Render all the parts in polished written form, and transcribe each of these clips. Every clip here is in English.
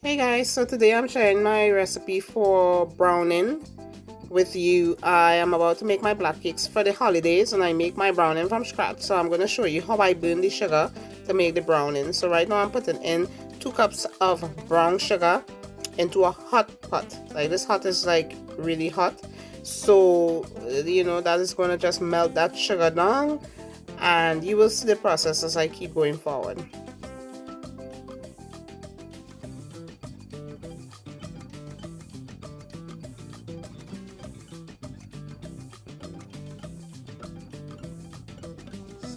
Hey guys, so today I'm sharing my recipe for browning with you. I am about to make my black cakes for the holidays and I make my browning from scratch. So I'm going to show you how I burn the sugar to make the browning. So right now I'm putting in 2 cups of brown sugar into a hot pot. Like this hot is like really hot. So that is going to just melt that sugar down, and you will see the process as I keep going forward.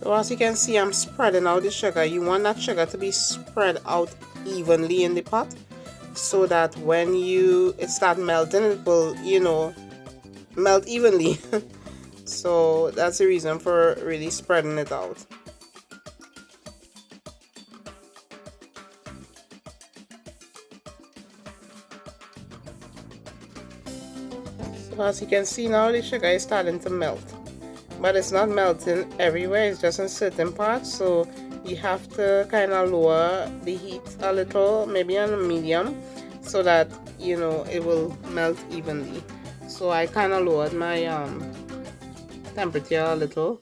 So as you can see, I'm spreading out the sugar. You want that sugar to be spread out evenly in the pot so that when it start melting, it will, melt evenly. So that's the reason for really spreading it out. So as you can see now, the sugar is starting to melt. But it's not melting everywhere, it's just in certain parts, so you have to kind of lower the heat a little, maybe on a medium, so that it will melt evenly. So I kind of lowered my temperature a little,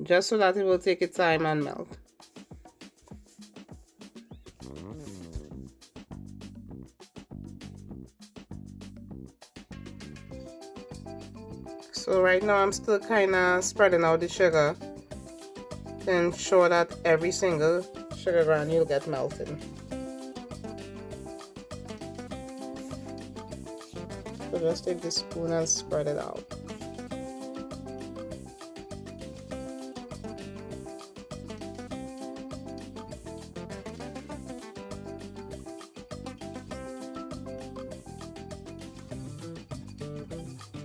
just so that it will take its time and melt. So right now I'm still kind of spreading out the sugar to ensure that every single sugar granule get melted. So just take the spoon and spread it out.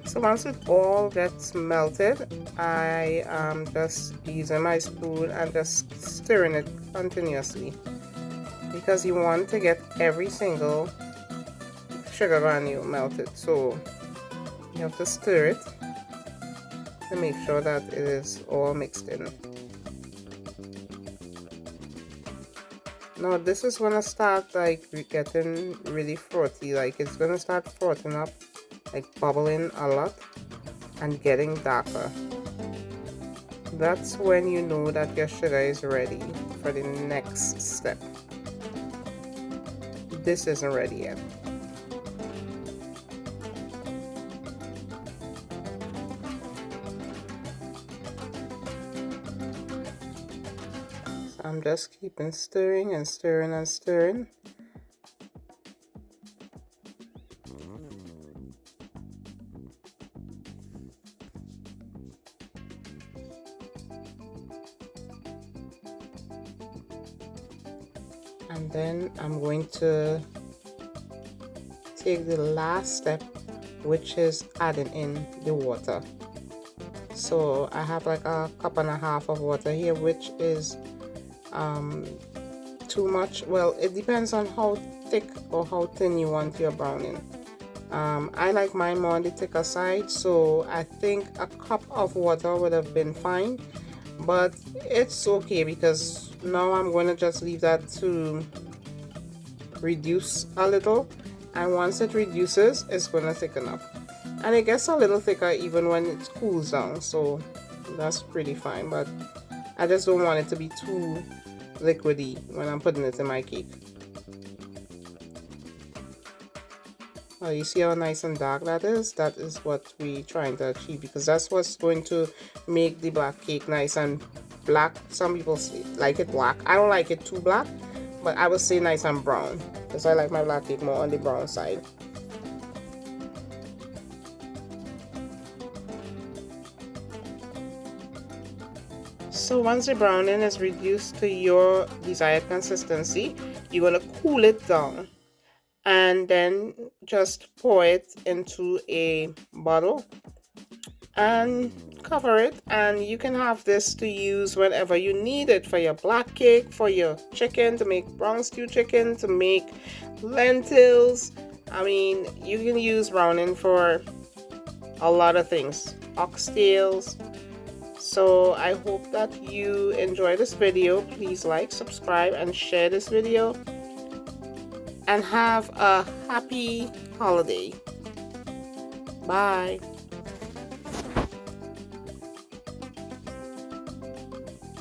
So once it all gets melted, I am just using my spoon and just stirring it continuously, because you want to get every single sugar granule melted. So you have to stir it to make sure that it is all mixed in. Now this is gonna start like getting really frothy, like it's gonna start frothing up, like bubbling a lot and getting darker. That's when you know that your sugar is ready for the next step. This isn't ready yet. So I'm just keeping stirring and stirring and stirring. And then I'm going to take the last step, which is adding in the water. So I have like a cup and a half of water here, which is too much. Well, it depends on how thick or how thin you want your browning. I like mine more on the thicker side, so I think a cup of water would have been fine, but it's okay because now I'm going to just leave that to reduce a little, and once it reduces, it's going to thicken up, and it gets a little thicker even when it cools down, so that's pretty fine. But I just don't want it to be too liquidy when I'm putting it in my cake. Well, you see how nice and dark that is? That is what we're trying to achieve, because that's what's going to make the black cake nice and black. Some people like it black. I don't like it too black, but I would say nice and brown, because I like my black cake more on the brown side. So once the browning is reduced to your desired consistency, you're going to cool it down and then just pour it into a bottle and cover it, and you can have this to use whenever you need it, for your black cake, for your chicken, to make brown stew chicken, to make lentils. I mean, you can use browning for a lot of things, oxtails. So I hope that you enjoy this video. Please like, subscribe, and share this video. And have a happy holiday. Bye.